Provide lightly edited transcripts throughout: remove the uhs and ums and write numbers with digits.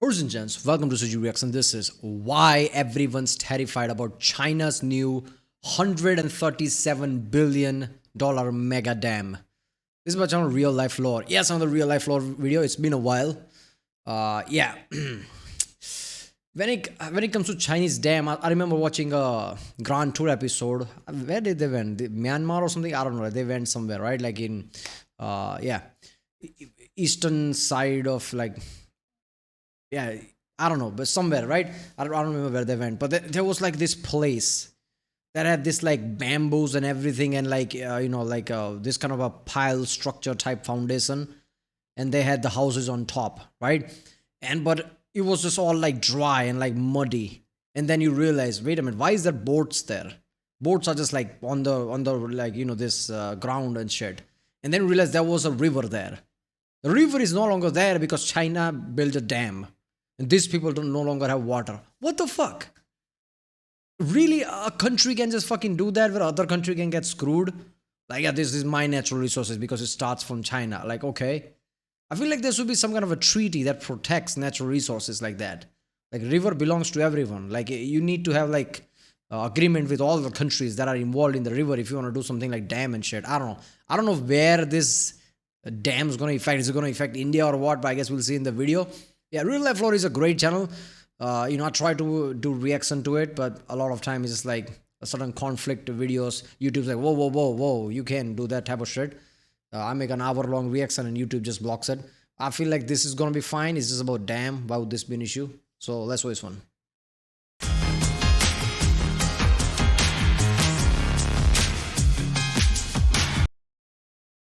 Ladies and gents, welcome to Suji Reaction. This is why everyone's terrified about China's new $137 billion mega dam. This is my channel Real Life Lore. Yes, on the Real Life Lore video. It's been a while. Yeah. when it comes to Chinese dam, I remember watching a Grand Tour episode. Where did they went? Myanmar or something? I don't know. They went somewhere, right? Like in yeah, eastern side of like, yeah, I don't know, but somewhere, right? I don't remember where they went, but there was like this place that had this like bamboos and everything, and like like this kind of a pile structure type foundation, and they had the houses on top, right? And but it was just all like dry and like muddy, and then you realize, wait a minute, why is there boats there? Boats are just like on the like this ground and shit, and then you realize there was a river there. The river is no longer there because China built a dam. And these people don't no longer have water. What the fuck? Really, a country can just fucking do that where other country can get screwed? Like, yeah, this is my natural resources because it starts from China. Like, okay. I feel like there should be some kind of a treaty that protects natural resources like that. Like, river belongs to everyone. Like, you need to have like agreement with all the countries that are involved in the river if you want to do something like dam and shit. I don't know. I don't know where this dam is going to affect. Is it going to affect India or what? But I guess we'll see in the video. Yeah, RealLifeLore is a great channel. I try to do reaction to it, but a lot of time it's just like a certain conflict videos. YouTube's like, whoa, whoa, whoa, whoa, you can't do that type of shit. I make an hour-long reaction and YouTube just blocks it. I feel like this is gonna be fine. It's just about damn, why would this be an issue? So let's watch one.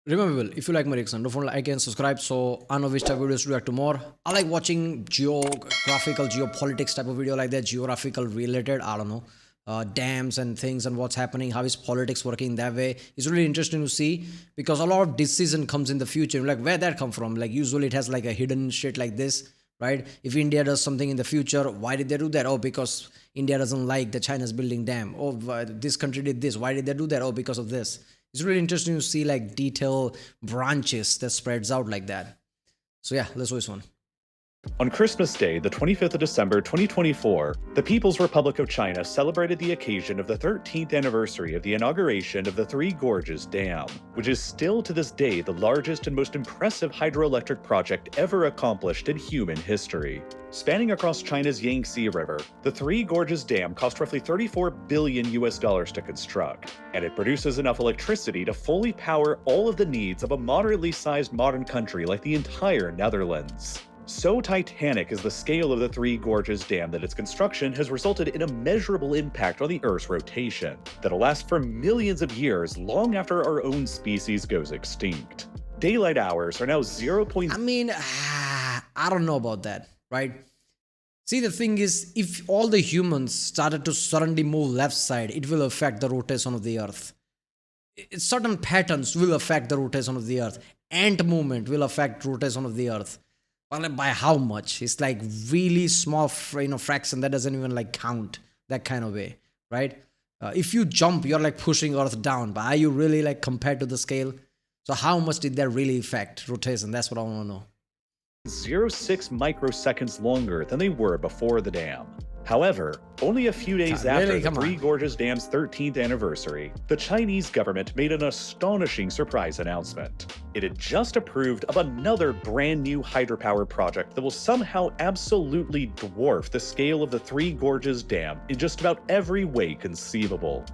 Remember, if you like my reaction, don't forget to like and subscribe so I know which type of videos to react to more. I like watching geographical, geopolitics type of video like that, geographical related, I don't know, dams and things and what's happening, how is politics working that way. It's really interesting to see because a lot of decision comes in the future. Like, where that come from? Like, usually it has like a hidden shit like this, right? If India does something in the future, why did they do that? Oh, because India doesn't like the China's building dam. Oh, this country did this. Why did they do that? Oh, because of this. It's really interesting to see like detail branches that spreads out like that. So yeah, let's watch one. On Christmas Day, the 25th of December 2024, the People's Republic of China celebrated the occasion of the 13th anniversary of the inauguration of the Three Gorges Dam, which is still to this day the largest and most impressive hydroelectric project ever accomplished in human history. Spanning across China's Yangtze River, the Three Gorges Dam cost roughly $34 billion to construct, and it produces enough electricity to fully power all of the needs of a moderately sized modern country like the entire Netherlands. So titanic is the scale of the Three Gorges Dam that its construction has resulted in a measurable impact on the Earth's rotation that'll last for millions of years long after our own species goes extinct. Daylight hours are now 0. I mean, I don't know about that, right? See, the thing is, if all the humans started to suddenly move left side, it will affect the rotation of the Earth. Certain patterns will affect the rotation of the Earth. Ant movement will affect rotation of the Earth. But by how much? It's like really small, fraction that doesn't even like count that kind of way, right? If you jump, you're like pushing Earth down, but are you really like compared to the scale? So how much did that really affect rotation? That's what I want to know. 0.06 microseconds longer than they were before the dam. However, only a few days after the Three Gorges Dam's 13th anniversary, the Chinese government made an astonishing surprise announcement. It had just approved of another brand new hydropower project that will somehow absolutely dwarf the scale of the Three Gorges Dam in just about every way conceivable.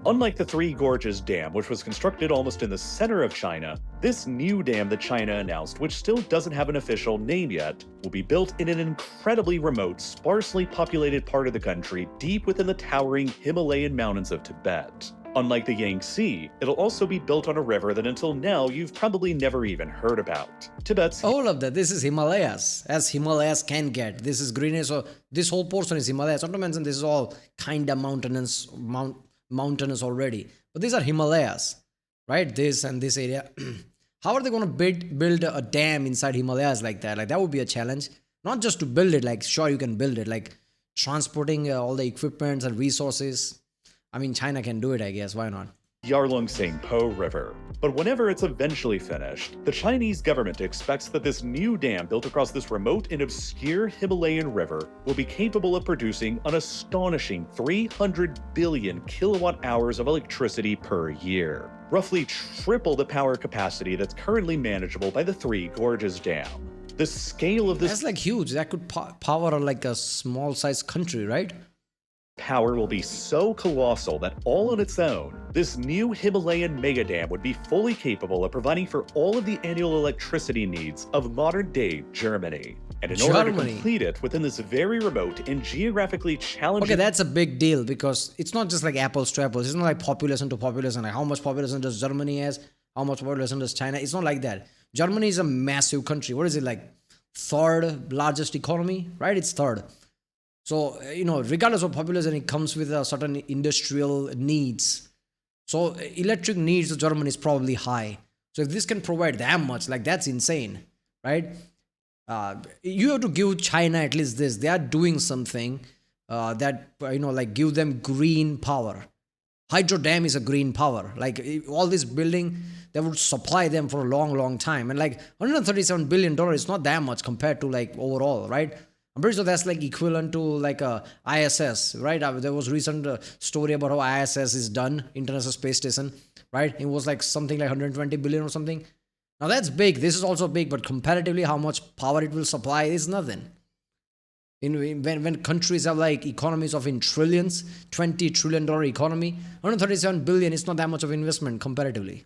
Unlike the Three Gorges Dam, which was constructed almost in the center of China, this new dam that China announced, which still doesn't have an official name yet, will be built in an incredibly remote, sparsely populated part of the country deep within the towering Himalayan mountains of Tibet. Unlike the Yangtze, it'll also be built on a river that until now you've probably never even heard about. Tibet's all of that. This is Himalayas, as Himalayas can get. This is greenest, so this whole portion is Himalayas. Not to mention this is all kinda mountainous already, but these are Himalayas, right? This and this area. How are they going to build a dam inside Himalayas like that? Like, that would be a challenge. Not just to build it, like, sure, you can build it, like transporting all the equipment and resources. I mean, China can do it, I guess. Why not? Yarlung-Tsangpo River. But whenever it's eventually finished, the Chinese government expects that this new dam built across this remote and obscure Himalayan river will be capable of producing an astonishing 300 billion kilowatt hours of electricity per year, roughly triple the power capacity that's currently manageable by the Three Gorges Dam. The scale of this— that's like huge. That could power like a small-sized country, right? Power will be so colossal that all on its own, this new Himalayan megadam would be fully capable of providing for all of the annual electricity needs of modern-day Germany. And in order to complete it within this very remote and geographically challenging— okay, that's a big deal, because it's not just like apples to apples. It's not like population to population. Like how much population does Germany has? How much population does China? It's not like that. Germany is a massive country. What is it, like third largest economy, right? It's third. So, regardless of population, it comes with a certain industrial needs. So, electric needs of Germany is probably high. So, if this can provide that much, like that's insane, right? You have to give China at least this. They are doing something that, like give them green power. Hydro dam is a green power. Like all this building, they would supply them for a long, long time. And like $137 billion is not that much compared to like overall, right? I'm pretty sure that's like equivalent to like a ISS, right? There was recent story about how ISS is done, International Space Station, right? It was like something like 120 billion or something. Now that's big. This is also big, but comparatively, how much power it will supply is nothing. When countries have like economies of in trillions, $20 trillion economy, 137 billion is not that much of investment comparatively.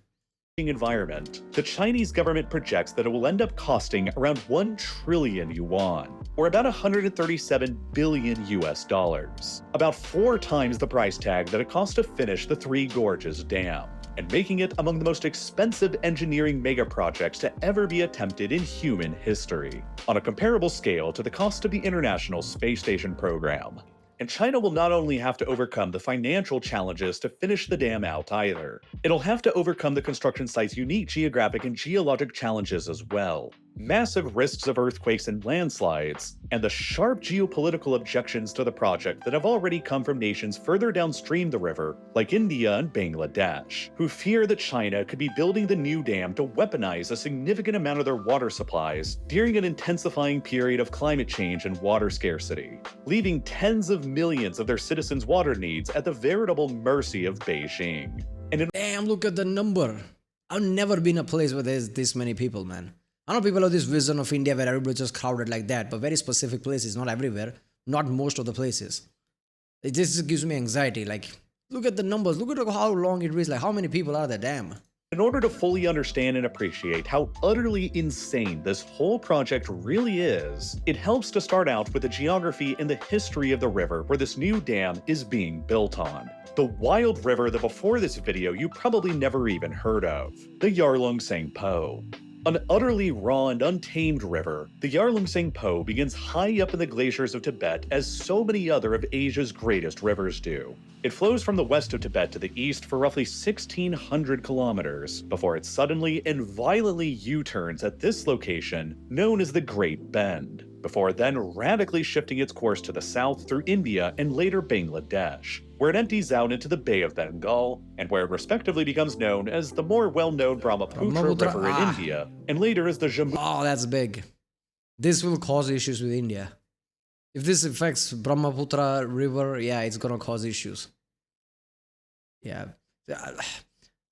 Environment, the Chinese government projects that it will end up costing around 1 trillion yuan, or about 137 billion US dollars, about 4 times the price tag that it cost to finish the Three Gorges Dam, and making it among the most expensive engineering mega projects to ever be attempted in human history, on a comparable scale to the cost of the International Space Station program. And China will not only have to overcome the financial challenges to finish the dam out either, it'll have to overcome the construction site's unique geographic and geologic challenges as well. Massive risks of earthquakes and landslides, and the sharp geopolitical objections to the project that have already come from nations further downstream the river, like India and Bangladesh, who fear that China could be building the new dam to weaponize a significant amount of their water supplies during an intensifying period of climate change and water scarcity, leaving tens of millions of their citizens' water needs at the veritable mercy of Beijing. And damn, look at the number. I've never been a place where there's this many people, man. I know people have this vision of India where everybody's just crowded like that, but very specific places, not everywhere, not most of the places. It just gives me anxiety. Like, look at the numbers, look at how long it is, like how many people are there, damn. In order to fully understand and appreciate how utterly insane this whole project really is, it helps to start out with the geography and the history of the river where this new dam is being built on. The wild river that before this video you probably never even heard of, the Yarlung-Tsangpo. An utterly raw and untamed river, the Yarlung-Tsangpo begins high up in the glaciers of Tibet as so many other of Asia's greatest rivers do. It flows from the west of Tibet to the east for roughly 1,600 kilometers, before it suddenly and violently U-turns at this location, known as the Great Bend, before then radically shifting its course to the south through India and later Bangladesh, where it empties out into the Bay of Bengal, and where it respectively becomes known as the more well-known Brahmaputra River in India, and later as the Jammu. Oh, that's big. This will cause issues with India. If this affects Brahmaputra River, yeah, it's gonna cause issues. Yeah,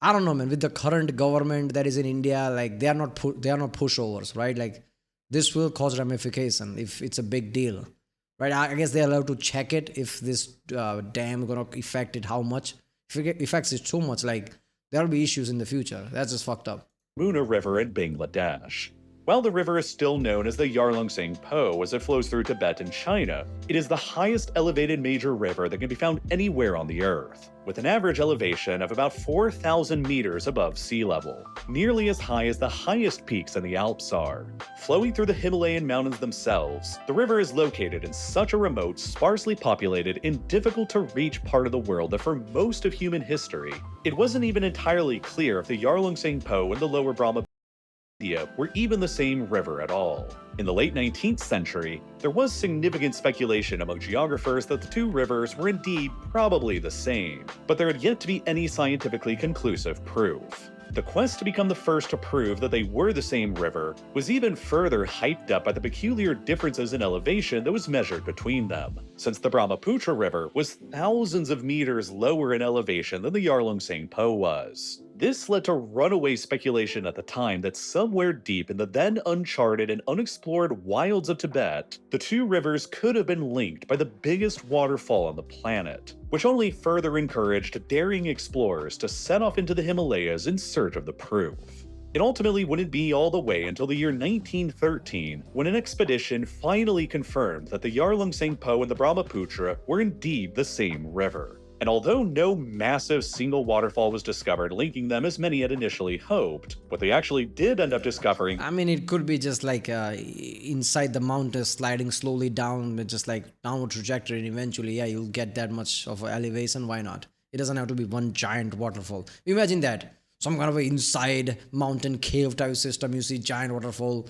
I don't know, man. With the current government that is in India, like they are not pushovers, right? Like this will cause ramification if it's a big deal, right? I guess they're allowed to check it if this dam gonna affect it, how much. If it affects it too much, like there'll be issues in the future. That's just fucked up. Muna River in Bangladesh. While the river is still known as the Yarlung-Tsangpo as it flows through Tibet and China, it is the highest elevated major river that can be found anywhere on the Earth, with an average elevation of about 4,000 meters above sea level, nearly as high as the highest peaks in the Alps are. Flowing through the Himalayan mountains themselves, the river is located in such a remote, sparsely populated, and difficult-to-reach part of the world that for most of human history, it wasn't even entirely clear if the Yarlung-Tsangpo and the lower Brahmaputra were even the same river at all. In the late 19th century, there was significant speculation among geographers that the two rivers were indeed probably the same, but there had yet to be any scientifically conclusive proof. The quest to become the first to prove that they were the same river was even further hyped up by the peculiar differences in elevation that was measured between them, since the Brahmaputra River was thousands of meters lower in elevation than the Yarlung-Tsangpo was. This led to runaway speculation at the time that somewhere deep in the then uncharted and unexplored wilds of Tibet, the two rivers could have been linked by the biggest waterfall on the planet, which only further encouraged daring explorers to set off into the Himalayas in search of the proof. It ultimately wouldn't be all the way until the year 1913 when an expedition finally confirmed that the Yarlung-Tsangpo and the Brahmaputra were indeed the same river. And although no massive single waterfall was discovered linking them as many had initially hoped, what they actually did end up discovering— I mean, it could be just like inside the mountain sliding slowly down with just like downward trajectory, and eventually, yeah, you'll get that much of elevation. Why not? It doesn't have to be one giant waterfall. Imagine that. Some kind of an inside mountain cave type system, you see giant waterfall,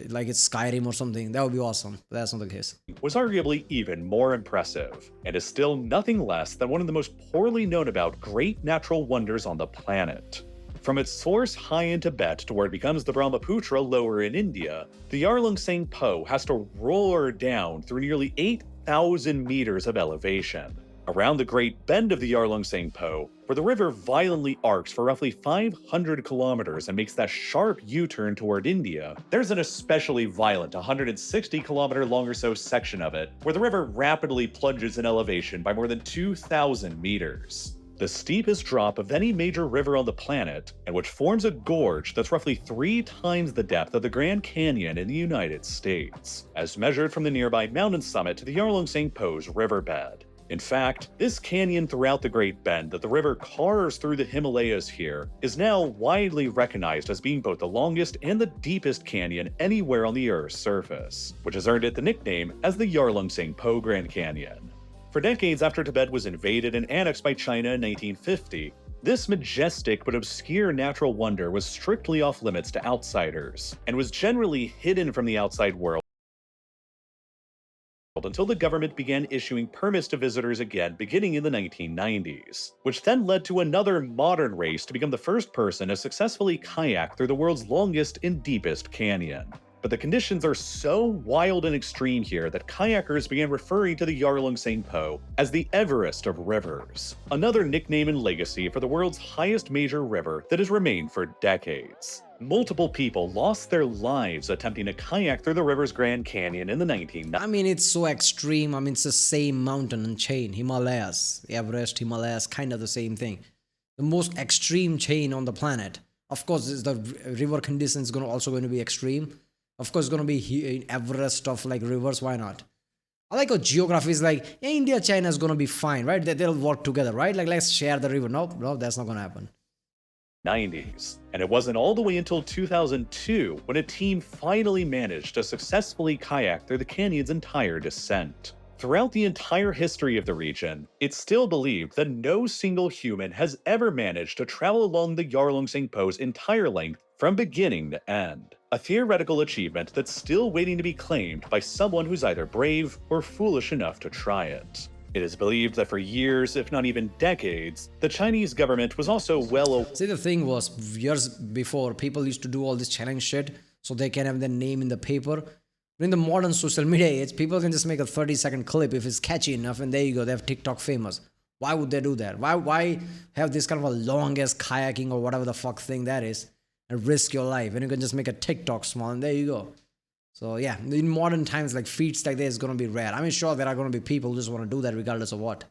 like it's Skyrim or something. That would be awesome, but that's not the case. Was arguably even more impressive, and is still nothing less than one of the most poorly known about great natural wonders on the planet. From its source high in Tibet to where it becomes the Brahmaputra lower in India, the Yarlung-Tsangpo has to roar down through nearly 8,000 meters of elevation. Around the Great Bend of the Yarlung-Tsangpo, where the river violently arcs for roughly 500 kilometers and makes that sharp U-turn toward India, there's an especially violent 160-kilometer long or so section of it, where the river rapidly plunges in elevation by more than 2,000 meters. The steepest drop of any major river on the planet, and which forms a gorge that's roughly 3 times the depth of the Grand Canyon in the United States, as measured from the nearby mountain summit to the Yarlung-Tsangpo's riverbed. In fact, this canyon throughout the Great Bend that the river carves through the Himalayas here is now widely recognized as being both the longest and the deepest canyon anywhere on the Earth's surface, which has earned it the nickname as the Yarlung-Tsangpo Grand Canyon. For decades after Tibet was invaded and annexed by China in 1950, this majestic but obscure natural wonder was strictly off limits to outsiders, and was generally hidden from the outside world until the government began issuing permits to visitors again beginning in the 1990s, which then led to another modern race to become the first person to successfully kayak through the world's longest and deepest canyon. But the conditions are so wild and extreme here that kayakers began referring to the Yarlung-Tsangpo as the Everest of rivers, another nickname and legacy for the world's highest major river that has remained for decades. Multiple people lost their lives attempting to kayak through the river's Grand Canyon in the 1990s. I mean, it's so extreme. I mean, it's the same mountain and chain, Himalayas, Everest, Himalayas, kind of the same thing. The most extreme chain on the planet. Of course, the river conditions also going to be extreme. Of course, it's going to be Everest of like rivers. Why not? I like how geography is like, yeah, India, China is going to be fine, right? They'll work together, right? Like, let's share the river. No, that's not going to happen. 90s, and it wasn't all the way until 2002 when a team finally managed to successfully kayak through the canyon's entire descent. Throughout the entire history of the region, it's still believed that no single human has ever managed to travel along the Yarlung-Tsangpo's entire length from beginning to end, a theoretical achievement that's still waiting to be claimed by someone who's either brave or foolish enough to try it. It is believed that for years, if not even decades, the Chinese government was also See, the thing was, years before, people used to do all this challenge shit so they can have their name in the paper. In the modern social media age, people can just make a 30-second clip if it's catchy enough, and there you go, they have TikTok famous. Why would they do that? Why have this kind of a long-ass kayaking or whatever the fuck thing that is and risk your life? And you can just make a TikTok small, and there you go. So yeah, in modern times, like feats like this is going to be rare. I mean, sure, there are going to be people who just want to do that regardless of what.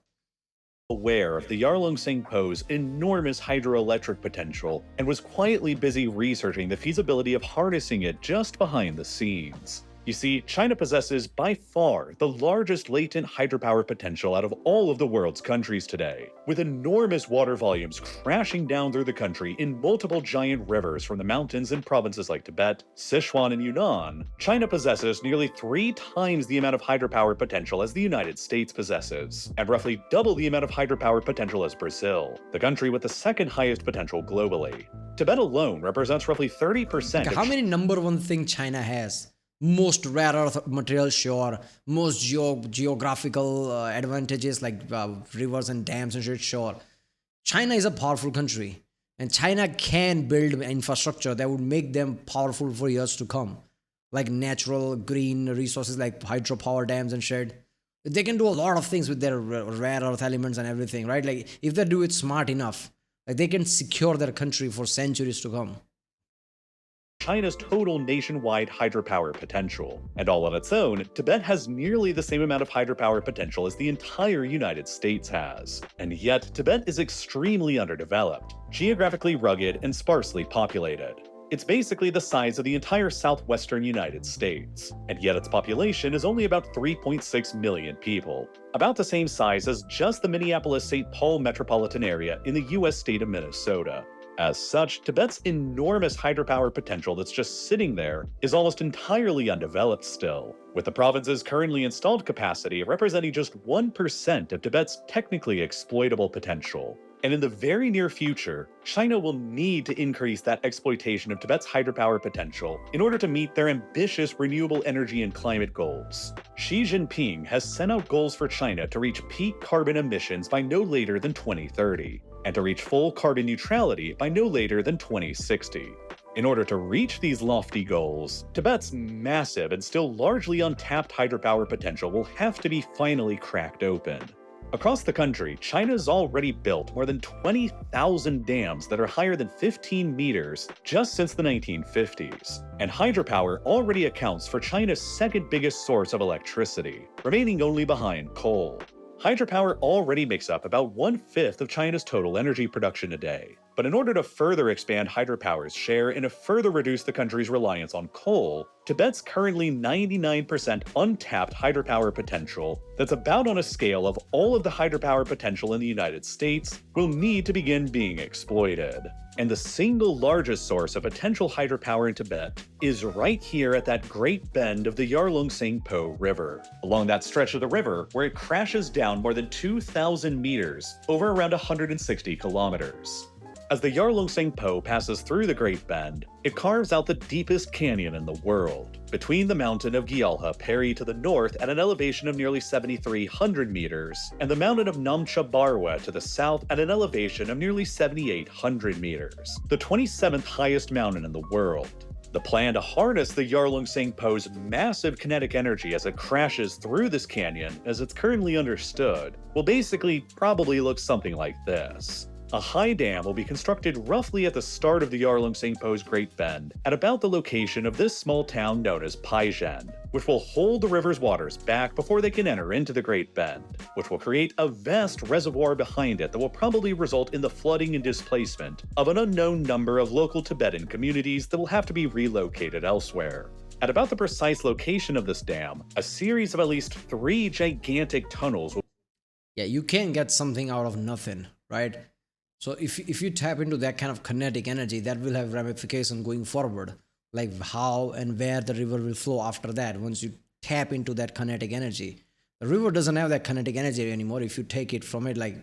Aware of the Yarlung-Tsangpo's enormous hydroelectric potential and was quietly busy researching the feasibility of harnessing it just behind the scenes. You see, China possesses by far the largest latent hydropower potential out of all of the world's countries today, with enormous water volumes crashing down through the country in multiple giant rivers from the mountains in provinces like Tibet, Sichuan, and Yunnan. China possesses nearly 3 times the amount of hydropower potential as the United States possesses, and roughly double the amount of hydropower potential as Brazil, the country with the second highest potential globally. Tibet alone represents roughly 30%. How many number one thing China has? Most rare earth material, sure. Most geographical advantages like rivers and dams and shit, sure. China is a powerful country, and China can build infrastructure that would make them powerful for years to come, like natural green resources like hydropower dams and shit. They can do a lot of things with their rare earth elements and everything, right? Like if they do it smart enough, like they can secure their country for centuries to come. China's total nationwide hydropower potential. And all on its own, Tibet has nearly the same amount of hydropower potential as the entire United States has. And yet, Tibet is extremely underdeveloped, geographically rugged, and sparsely populated. It's basically the size of the entire southwestern United States, and yet its population is only about 3.6 million people, about the same size as just the Minneapolis-St. Paul metropolitan area in the US state of Minnesota. As such, Tibet's enormous hydropower potential that's just sitting there is almost entirely undeveloped still, with the province's currently installed capacity representing just 1% of Tibet's technically exploitable potential. And in the very near future, China will need to increase that exploitation of Tibet's hydropower potential in order to meet their ambitious renewable energy and climate goals. Xi Jinping has set out goals for China to reach peak carbon emissions by no later than 2030, and to reach full carbon neutrality by no later than 2060. In order to reach these lofty goals, Tibet's massive and still largely untapped hydropower potential will have to be finally cracked open. Across the country, China's already built more than 20,000 dams that are higher than 15 meters just since the 1950s, and hydropower already accounts for China's second biggest source of electricity, remaining only behind coal. Hydropower already makes up about 1/5 of China's total energy production a day. But in order to further expand hydropower's share and to further reduce the country's reliance on coal, Tibet's currently 99% untapped hydropower potential, that's about on a scale of all of the hydropower potential in the United States, will need to begin being exploited. And the single largest source of potential hydropower in Tibet is right here at that great bend of the Yarlung-Tsangpo River, along that stretch of the river where it crashes down more than 2,000 meters over around 160 kilometers. As the Yarlung-Tsangpo passes through the Great Bend, it carves out the deepest canyon in the world, between the mountain of Gyalha Peri to the north at an elevation of nearly 7,300 meters, and the mountain of Namcha Barwa to the south at an elevation of nearly 7,800 meters, the 27th highest mountain in the world. The plan to harness the Yarlung-Tsangpo's massive kinetic energy as it crashes through this canyon, as it's currently understood, will basically probably look something like this. A high dam will be constructed roughly at the start of the Yarlung-Tsangpo's Great Bend, at about the location of this small town known as Paizhen, which will hold the river's waters back before they can enter into the Great Bend, which will create a vast reservoir behind it that will probably result in the flooding and displacement of an unknown number of local Tibetan communities that will have to be relocated elsewhere. At about the precise location of this dam, a series of at least 3 gigantic tunnels will— Yeah, you can get something out of nothing, right? So if you tap into that kind of kinetic energy, that will have ramifications going forward, like how and where the river will flow after that. Once you tap into that kinetic energy, the river doesn't have that kinetic energy anymore. If you take it from it, like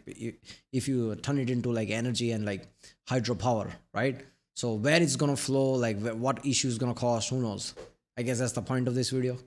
if you turn it into like energy and like hydropower, right? So where it's gonna flow, like what issue is gonna cause, who knows? I guess that's the point of this video.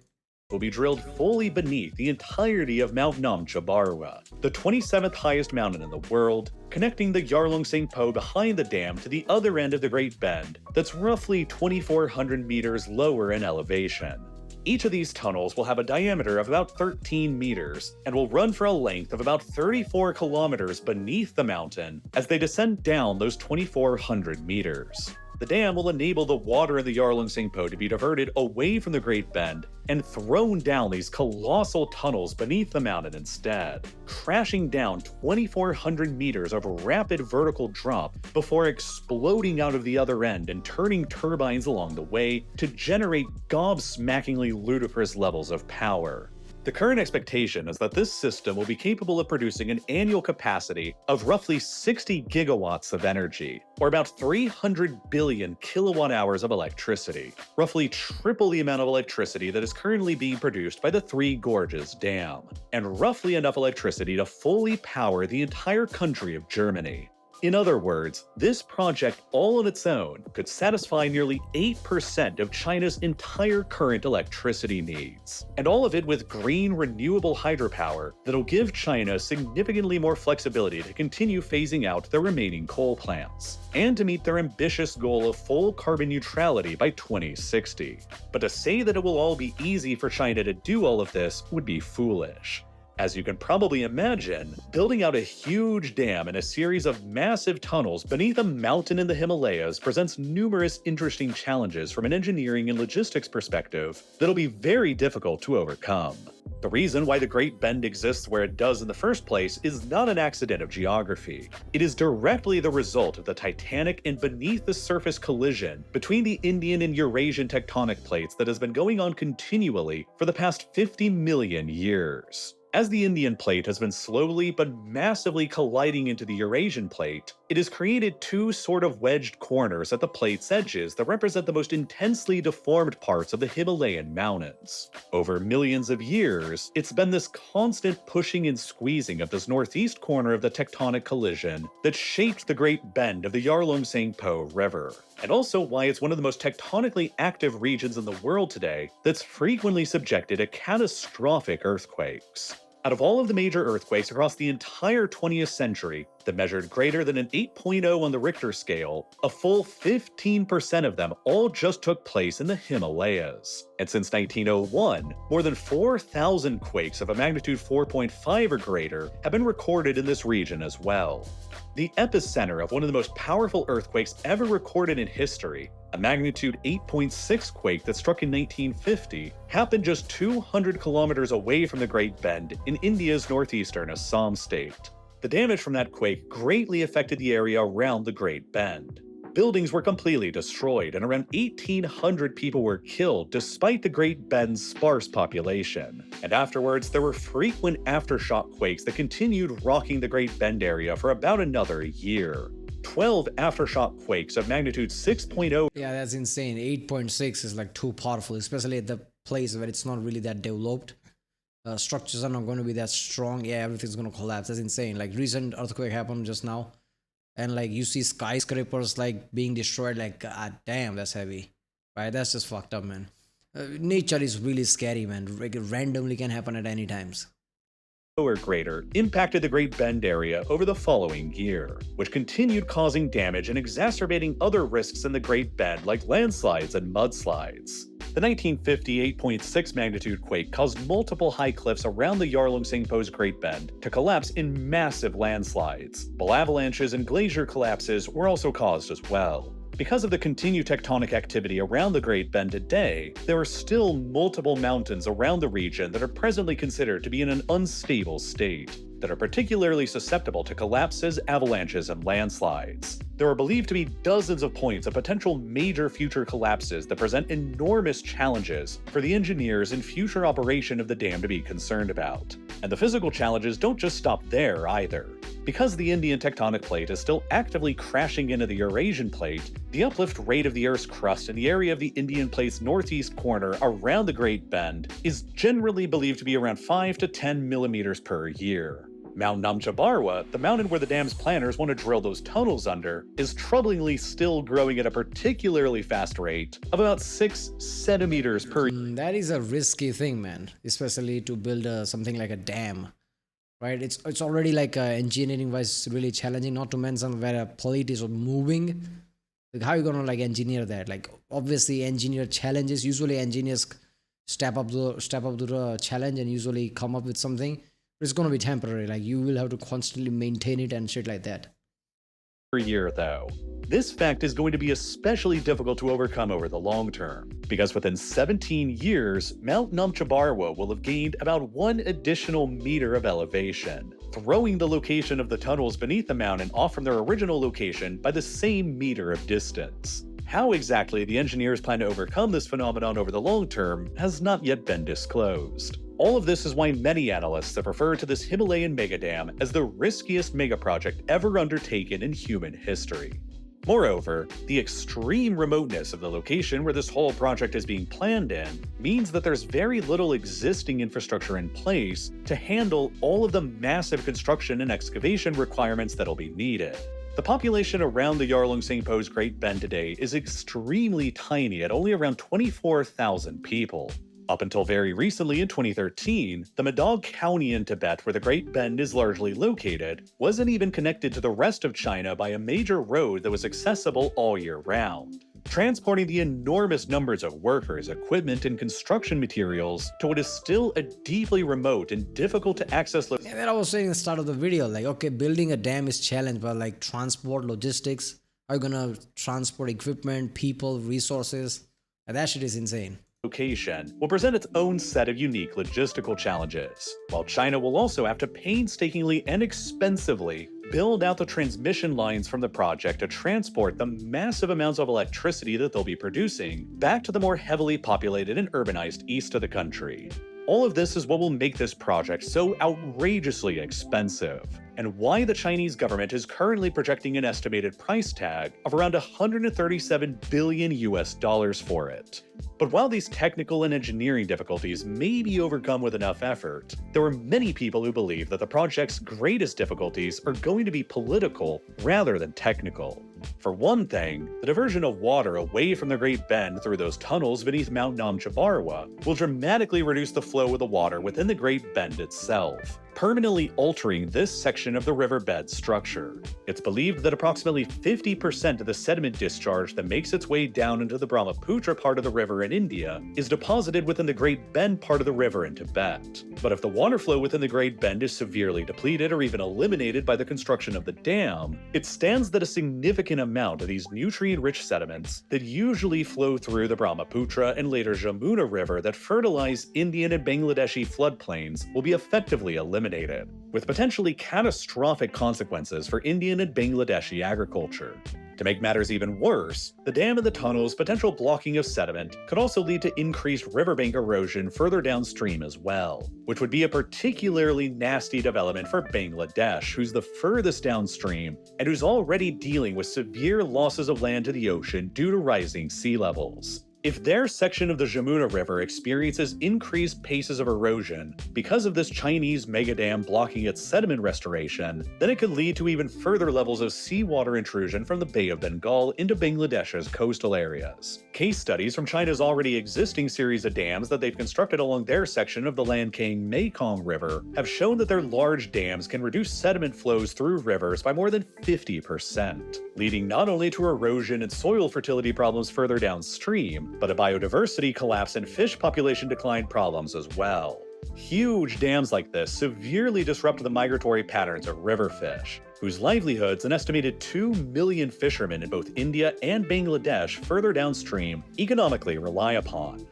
Will be drilled fully beneath the entirety of Mount Namcha Barwa, the 27th highest mountain in the world, connecting the Yarlung-Tsangpo behind the dam to the other end of the Great Bend that's roughly 2,400 meters lower in elevation. Each of these tunnels will have a diameter of about 13 meters and will run for a length of about 34 kilometers beneath the mountain as they descend down those 2,400 meters. The dam will enable the water in the Yarlung-Tsangpo to be diverted away from the Great Bend and thrown down these colossal tunnels beneath the mountain instead, crashing down 2,400 meters of rapid vertical drop before exploding out of the other end and turning turbines along the way to generate gobsmackingly ludicrous levels of power. The current expectation is that this system will be capable of producing an annual capacity of roughly 60 gigawatts of energy, or about 300 billion kilowatt hours of electricity, roughly triple the amount of electricity that is currently being produced by the Three Gorges Dam, and roughly enough electricity to fully power the entire country of Germany. In other words, this project all on its own could satisfy nearly 8% of China's entire current electricity needs. And all of it with green, renewable hydropower that'll give China significantly more flexibility to continue phasing out their remaining coal plants, and to meet their ambitious goal of full carbon neutrality by 2060. But to say that it will all be easy for China to do all of this would be foolish. As you can probably imagine, building out a huge dam and a series of massive tunnels beneath a mountain in the Himalayas presents numerous interesting challenges from an engineering and logistics perspective that'll be very difficult to overcome. The reason why the Great Bend exists where it does in the first place is not an accident of geography. It is directly the result of the titanic and beneath-the-surface collision between the Indian and Eurasian tectonic plates that has been going on continually for the past 50 million years. As the Indian plate has been slowly but massively colliding into the Eurasian plate, it has created two sort of wedged corners at the plate's edges that represent the most intensely deformed parts of the Himalayan mountains. Over millions of years, it's been this constant pushing and squeezing of this northeast corner of the tectonic collision that shaped the Great Bend of the Yarlung-Tsangpo River, and also why it's one of the most tectonically active regions in the world today that's frequently subjected to catastrophic earthquakes. Out of all of the major earthquakes across the entire 20th century that measured greater than an 8.0 on the Richter scale, a full 15% of them all just took place in the Himalayas. And since 1901, more than 4,000 quakes of a magnitude 4.5 or greater have been recorded in this region as well. The epicenter of one of the most powerful earthquakes ever recorded in history, a magnitude 8.6 quake that struck in 1950, happened just 200 kilometers away from the Great Bend in India's northeastern Assam state. The damage from that quake greatly affected the area around the Great Bend. Buildings were completely destroyed and around 1,800 people were killed despite the Great Bend's sparse population. And afterwards, there were frequent aftershock quakes that continued rocking the Great Bend area for about another year. 12 aftershock quakes of magnitude 6.0. Yeah, that's insane. 8.6 is like too powerful, especially at the place where it's not really that developed. Structures are not going to be that strong. Yeah, everything's going to collapse. That's insane. Like recent earthquake happened just now, and like you see skyscrapers like being destroyed. Like, god damn, that's heavy, right? That's just fucked up, man. Nature is really scary, man. Like, it randomly can happen at any times. Or greater impacted the Great Bend area over the following year, which continued causing damage and exacerbating other risks in the Great Bend like landslides and mudslides. The 1950 8.6 magnitude quake caused multiple high cliffs around the Yarlung-Tsangpo's Great Bend to collapse in massive landslides, while avalanches and glacier collapses were also caused as well. Because of the continued tectonic activity around the Great Bend today, there are still multiple mountains around the region that are presently considered to be in an unstable state, that are particularly susceptible to collapses, avalanches, and landslides. There are believed to be dozens of points of potential major future collapses that present enormous challenges for the engineers and future operation of the dam to be concerned about. And the physical challenges don't just stop there either. Because the Indian tectonic plate is still actively crashing into the Eurasian plate, the uplift rate of the Earth's crust in the area of the Indian plate's northeast corner around the Great Bend is generally believed to be around 5 to 10 millimeters per year. Mount Namcha, the mountain where the dam's planners want to drill those tunnels under, is troublingly still growing at a particularly fast rate of about 6 centimeters per year. That is a risky thing, man, especially to build something like a dam. Right, it's already like engineering wise really challenging, not to mention where a plate is moving. Like, how are you gonna like engineer that? Like, obviously engineer challenges, usually engineers step up to the challenge and usually come up with something, but it's gonna be temporary. Like, you will have to constantly maintain it and shit like that. Per year though. This fact is going to be especially difficult to overcome over the long term, because within 17 years, Mount Namcha will have gained about 1 additional meter of elevation, throwing the location of the tunnels beneath the mountain off from their original location by the same meter of distance. How exactly the engineers plan to overcome this phenomenon over the long term has not yet been disclosed. All of this is why many analysts have referred to this Himalayan megadam as the riskiest megaproject ever undertaken in human history. Moreover, the extreme remoteness of the location where this whole project is being planned in means that there's very little existing infrastructure in place to handle all of the massive construction and excavation requirements that'll be needed. The population around the Yarlung-Tsangpo's Great Bend today is extremely tiny at only around 24,000 people. Up until very recently in 2013, the Madog County in Tibet, where the Great Bend is largely located, wasn't even connected to the rest of China by a major road that was accessible all year round, transporting the enormous numbers of workers, equipment, and construction materials to what is still a deeply remote and difficult to access location. Yeah, that I was saying at the start of the video, like, okay, building a dam is challenge, but like transport, logistics, are you gonna transport equipment, people, resources? That shit is insane. Location will present its own set of unique logistical challenges, while China will also have to painstakingly and expensively build out the transmission lines from the project to transport the massive amounts of electricity that they'll be producing back to the more heavily populated and urbanized east of the country. All of this is what will make this project so outrageously expensive, and why the Chinese government is currently projecting an estimated price tag of around 137 billion US dollars for it. But while these technical and engineering difficulties may be overcome with enough effort, there are many people who believe that the project's greatest difficulties are going to be political rather than technical. For one thing, the diversion of water away from the Great Bend through those tunnels beneath Mount Namchabarwa will dramatically reduce the flow of the water within the Great Bend itself, permanently altering this section of the riverbed structure. It's believed that approximately 50% of the sediment discharge that makes its way down into the Brahmaputra part of the river in India is deposited within the Great Bend part of the river in Tibet. But if the water flow within the Great Bend is severely depleted or even eliminated by the construction of the dam, it stands that a significant amount of these nutrient-rich sediments that usually flow through the Brahmaputra and later Jamuna River that fertilize Indian and Bangladeshi floodplains will be effectively eliminated, with potentially catastrophic consequences for Indian and Bangladeshi agriculture. To make matters even worse, the dam and the tunnel's potential blocking of sediment could also lead to increased riverbank erosion further downstream as well, which would be a particularly nasty development for Bangladesh, who's the furthest downstream and who's already dealing with severe losses of land to the ocean due to rising sea levels. If their section of the Jamuna River experiences increased paces of erosion because of this Chinese megadam blocking its sediment restoration, then it could lead to even further levels of seawater intrusion from the Bay of Bengal into Bangladesh's coastal areas. Case studies from China's already existing series of dams that they've constructed along their section of the Lancang-Mekong River have shown that their large dams can reduce sediment flows through rivers by more than 50%, leading not only to erosion and soil fertility problems further downstream, but a biodiversity collapse and fish population decline problems as well. Huge dams like this severely disrupt the migratory patterns of river fish, whose livelihoods an estimated 2 million fishermen in both India and Bangladesh further downstream economically rely upon.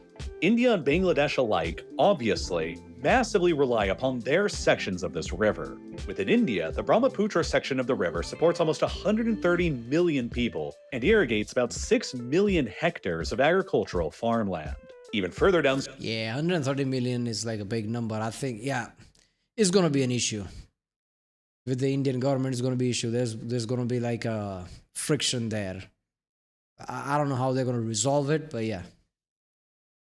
India and Bangladesh alike, obviously, massively rely upon their sections of this river. Within India, the Brahmaputra section of the river supports almost 130 million people and irrigates about 6 million hectares of agricultural farmland. Even further down... Yeah, 130 million is like a big number. I think, yeah, it's going to be an issue. With the Indian government, it's going to be an issue. There's going to be like a friction there. I don't know how they're going to resolve it, but yeah.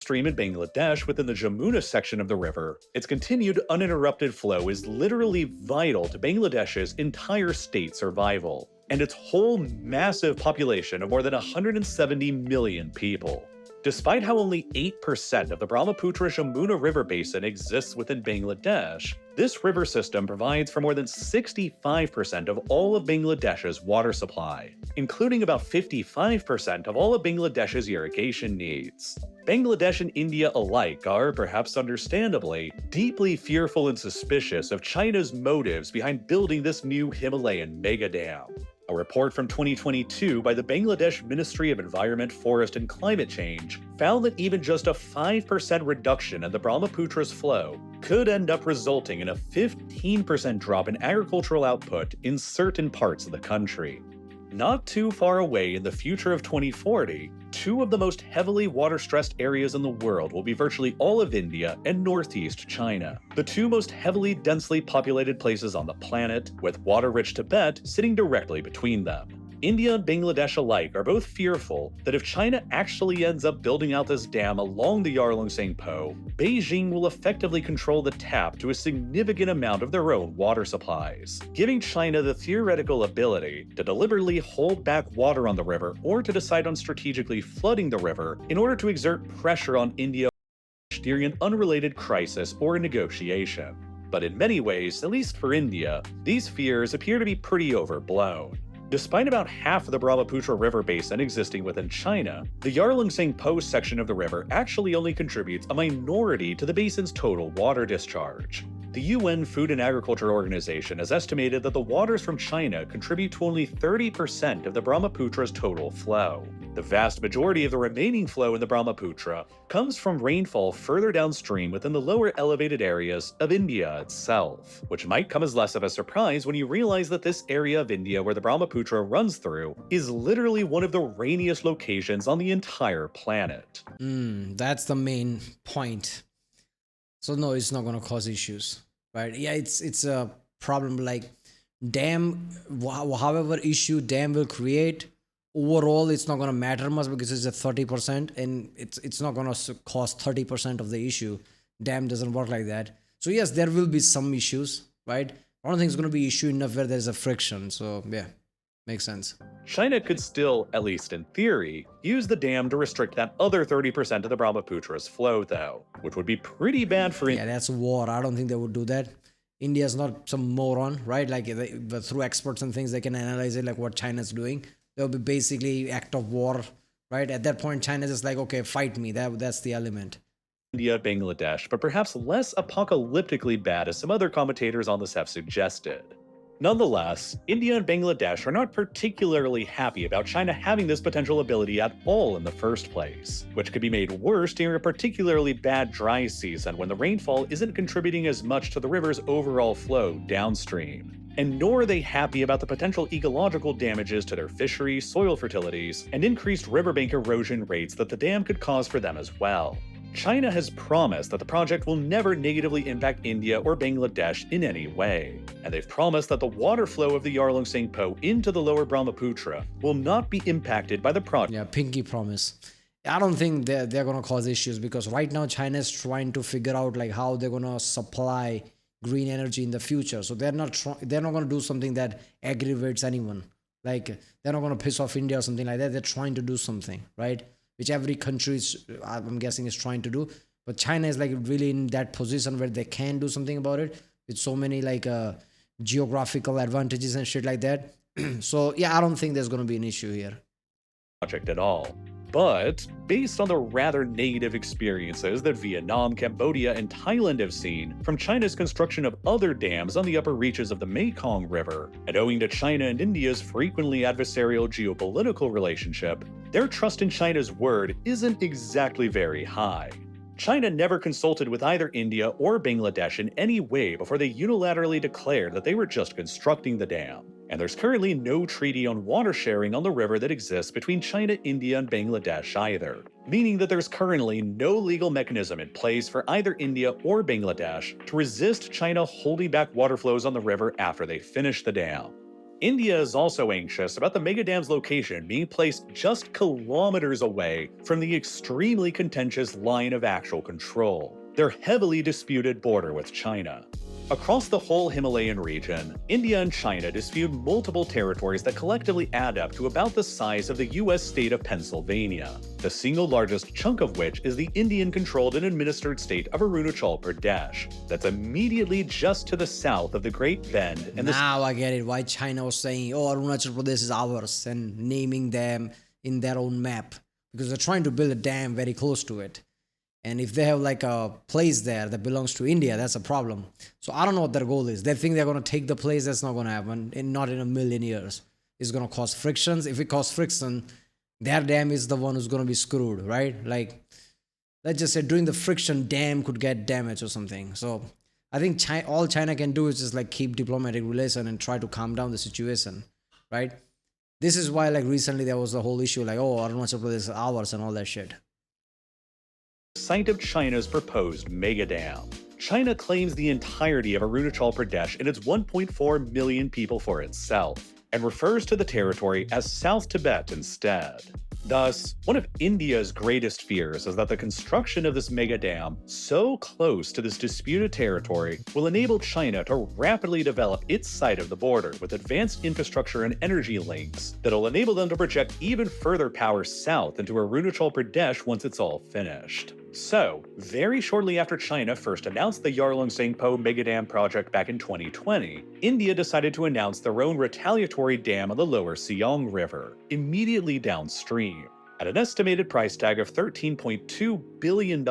Stream in Bangladesh within the Jamuna section of the river, its continued uninterrupted flow is literally vital to Bangladesh's entire state survival, and its whole massive population of more than 170 million people. Despite how only 8% of the Brahmaputra-Jamuna river basin exists within Bangladesh, this river system provides for more than 65% of all of Bangladesh's water supply, including about 55% of all of Bangladesh's irrigation needs. Bangladesh and India alike are, perhaps understandably, deeply fearful and suspicious of China's motives behind building this new Himalayan megadam. A report from 2022 by the Bangladesh Ministry of Environment, Forest and Climate Change found that even just a 5% reduction in the Brahmaputra's flow could end up resulting in a 15% drop in agricultural output in certain parts of the country. Not too far away in the future of 2040, two of the most heavily water-stressed areas in the world will be virtually all of India and northeast China, the two most heavily densely populated places on the planet, with water-rich Tibet sitting directly between them. India and Bangladesh alike are both fearful that if China actually ends up building out this dam along the Yarlung Po, Beijing will effectively control the tap to a significant amount of their own water supplies, giving China the theoretical ability to deliberately hold back water on the river or to decide on strategically flooding the river in order to exert pressure on India during an unrelated crisis or negotiation. But in many ways, at least for India, these fears appear to be pretty overblown. Despite about half of the Brahmaputra River basin existing within China, the Yarlung Po section of the river actually only contributes a minority to the basin's total water discharge. The UN Food and Agriculture Organization has estimated that the waters from China contribute to only 30% of the Brahmaputra's total flow. The vast majority of the remaining flow in the Brahmaputra comes from rainfall further downstream within the lower elevated areas of India itself, which might come as less of a surprise when you realize that this area of India where the Brahmaputra runs through is literally one of the rainiest locations on the entire planet. That's the main point. So no, it's not going to cause issues, right? Yeah, it's a problem like dam, however issue dam will create, overall it's not going to matter much because it's at 30% and it's not going to cause 30% of the issue. Dam doesn't work like that. So yes, there will be some issues, right? I don't think it's going to be issue enough where there's a friction. So yeah, makes sense. China could still, at least in theory, use the dam to restrict that other 30% of the Brahmaputra's flow though, which would be pretty bad for India. Yeah, that's war. I don't think they would do that. India's not some moron, right? Like but through experts and things, they can analyze it like what China's doing. They'll be basically act of war, right? At that point, China's just like, okay, fight me. That's the element. India, Bangladesh, but perhaps less apocalyptically bad as some other commentators on this have suggested. Nonetheless, India and Bangladesh are not particularly happy about China having this potential ability at all in the first place, which could be made worse during a particularly bad dry season when the rainfall isn't contributing as much to the river's overall flow downstream. And nor are they happy about the potential ecological damages to their fisheries, soil fertilities, and increased riverbank erosion rates that the dam could cause for them as well. China has promised that the project will never negatively impact India or Bangladesh in any way, and they've promised that the water flow of the Yarlung Po into the lower Brahmaputra will not be impacted by the project. Yeah, pinky promise. I don't think they're going to cause issues because right now China is trying to figure out like how they're going to supply green energy in the future. So they're not going to do something that aggravates anyone. Like they're not going to piss off India or something like that. They're trying to do something, right? Which every country is, I'm guessing, is trying to do. But China is like really in that position where they can do something about it with so many like geographical advantages and shit like that. So yeah, I don't think there's going to be an issue here. Project at all. But based on the rather negative experiences that Vietnam, Cambodia, and Thailand have seen from China's construction of other dams on the upper reaches of the Mekong River, and owing to China and India's frequently adversarial geopolitical relationship, their trust in China's word isn't exactly very high. China never consulted with either India or Bangladesh in any way before they unilaterally declared that they were just constructing the dam. And there's currently no treaty on water sharing on the river that exists between China, India, and Bangladesh either, meaning that there's currently no legal mechanism in place for either India or Bangladesh to resist China holding back water flows on the river after they finish the dam. India is also anxious about the megadam's location being placed just kilometers away from the extremely contentious line of actual control, their heavily disputed border with China. Across the whole Himalayan region, India and China dispute multiple territories that collectively add up to about the size of the US state of Pennsylvania, the single largest chunk of which is the Indian-controlled and administered state of Arunachal Pradesh, that's immediately just to the south of the Great Bend. And now I get it, why China was saying, oh, Arunachal Pradesh is ours, and naming them in their own map, because they're trying to build a dam very close to it. And if they have like a place there that belongs to India, that's a problem. So I don't know what their goal is. They think they're going to take the place. That's not going to happen. And not in a million years. It's going to cause frictions. If it causes friction, their dam is the one who's going to be screwed, right? Like, let's just say during the friction, dam could get damaged or something. So I think all China can do is just like keep diplomatic relation and try to calm down the situation, right? This is why like recently there was the whole issue like, oh, Arunachal Pradesh is ours and all that shit. Site of China's proposed mega dam. China claims the entirety of Arunachal Pradesh and its 1.4 million people for itself. and refers to the territory as South Tibet instead. Thus, one of India's greatest fears is that the construction of this mega dam so close to this disputed territory will enable China to rapidly develop its side of the border with advanced infrastructure and energy links that'll enable them to project even further power south into Arunachal Pradesh once it's all finished. So, very shortly after China first announced the Yarlung-Tsangpo megadam project back in 2020, India decided to announce their own retaliatory dam on the lower Siang River, immediately downstream. At an estimated price tag of $13.2 billion,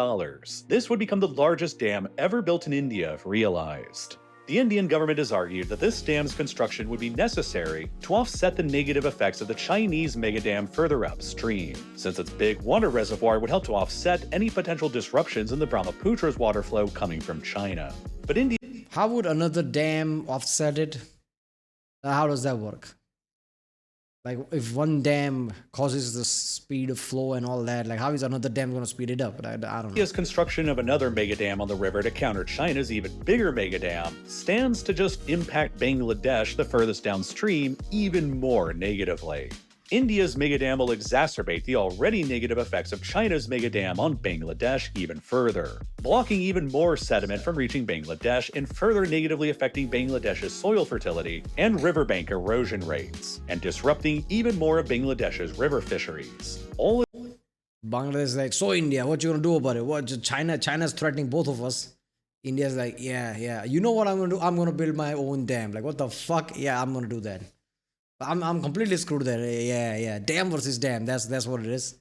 this would become the largest dam ever built in India if realized. The Indian government has argued that this dam's construction would be necessary to offset the negative effects of the Chinese megadam further upstream, since its big water reservoir would help to offset any potential disruptions in the Brahmaputra's water flow coming from China. But India... How would another dam offset it? How does that work? Like, if one dam causes the speed of flow and all that, like, how is another dam going to speed it up? I don't know. India's construction of another megadam on the river to counter China's even bigger megadam stands to just impact Bangladesh, the furthest downstream, even more negatively. India's megadam will exacerbate the already negative effects of China's megadam on Bangladesh even further, blocking even more sediment from reaching Bangladesh and further negatively affecting Bangladesh's soil fertility and riverbank erosion rates, and disrupting even more of Bangladesh's river fisheries. Bangladesh is like, so India, what you gonna do about it? What, China's threatening both of us. India's like, yeah, you know what I'm gonna do? I'm gonna build my own dam. Like, what the fuck? Yeah, I'm gonna do that. I'm completely screwed there. Yeah. Dam versus dam. That's what it is.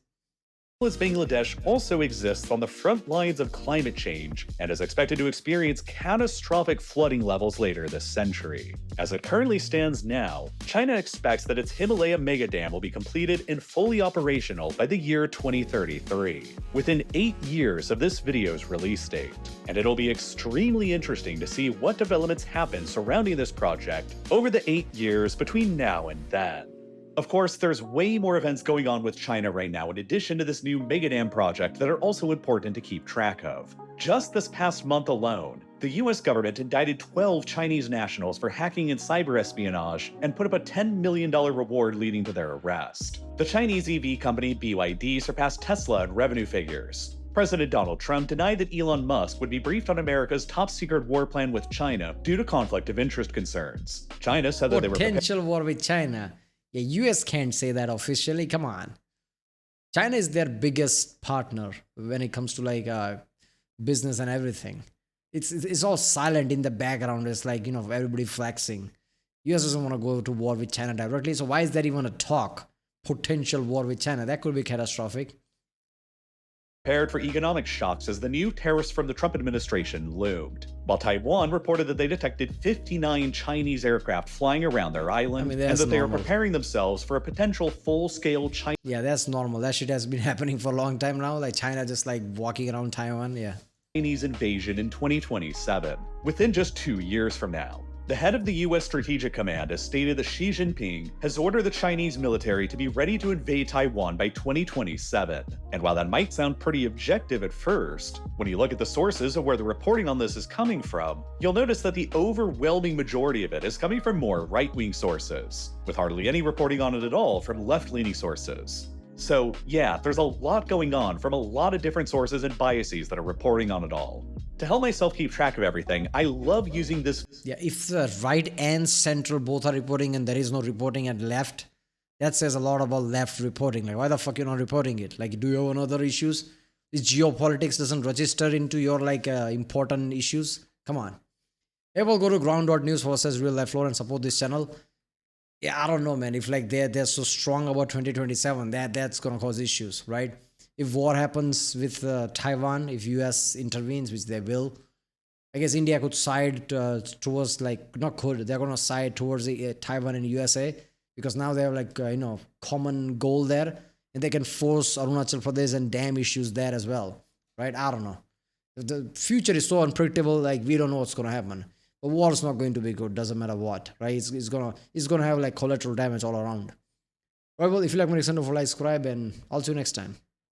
As Bangladesh also exists on the front lines of climate change and is expected to experience catastrophic flooding levels later this century. As it currently stands now, China expects that its Himalaya megadam will be completed and fully operational by the year 2033, within 8 years of this video's release date. And it'll be extremely interesting to see what developments happen surrounding this project over the 8 years between now and then. Of course, there's way more events going on with China right now in addition to this new megadam project that are also important to keep track of. Just this past month alone, the US government indicted 12 Chinese nationals for hacking and cyber espionage and put up a $10 million reward leading to their arrest. The Chinese EV company BYD surpassed Tesla in revenue figures. President Donald Trump denied that Elon Musk would be briefed on America's top-secret war plan with China due to conflict of interest concerns. China said that they were... Potential war with China. Yeah, US can't say that officially. Come on. China is their biggest partner when it comes to like business and everything. It's all silent in the background. It's like, you know, everybody flexing. US doesn't want to go to war with China directly. So why is that even a talk? Potential war with China. That could be catastrophic. Prepared for economic shocks as the new tariffs from the Trump administration loomed, while Taiwan reported that they detected 59 Chinese aircraft flying around their island, and that they are preparing themselves for a potential full-scale China... Yeah, that's normal. That shit has been happening for a long time now. Like China just like walking around Taiwan, yeah. Chinese invasion in 2027, within just 2 years from now. The head of the U.S. Strategic Command has stated that Xi Jinping has ordered the Chinese military to be ready to invade Taiwan by 2027. And while that might sound pretty objective at first, when you look at the sources of where the reporting on this is coming from, you'll notice that the overwhelming majority of it is coming from more right-wing sources, with hardly any reporting on it at all from left-leaning sources. So yeah, there's a lot going on from a lot of different sources and biases that are reporting on it all. To help myself keep track of everything, I love using this... Yeah, if the right and central both are reporting and there is no reporting at left, that says a lot about left reporting. Like, why the fuck you're not reporting it? Like, do you have other issues? This geopolitics doesn't register into your, like, important issues? Come on. Hey, we'll go to ground.news versus RealLifeLore and support this channel. Yeah, I don't know, man. If, like, they're so strong about 2027, that's gonna cause issues, right? If war happens with Taiwan, if US intervenes, which they will, I guess India could side towards, like, not could, they're going to side towards Taiwan and USA, because now they have, like, you know, common goal there, and they can force Arunachal Pradesh and dam issues there as well, right? I don't know. The future is so unpredictable, like, we don't know what's going to happen. But war is not going to be good, doesn't matter what, right? It's gonna have, like, collateral damage all around. All right, well, if you like my content, don't forget to subscribe, and I'll see you next time.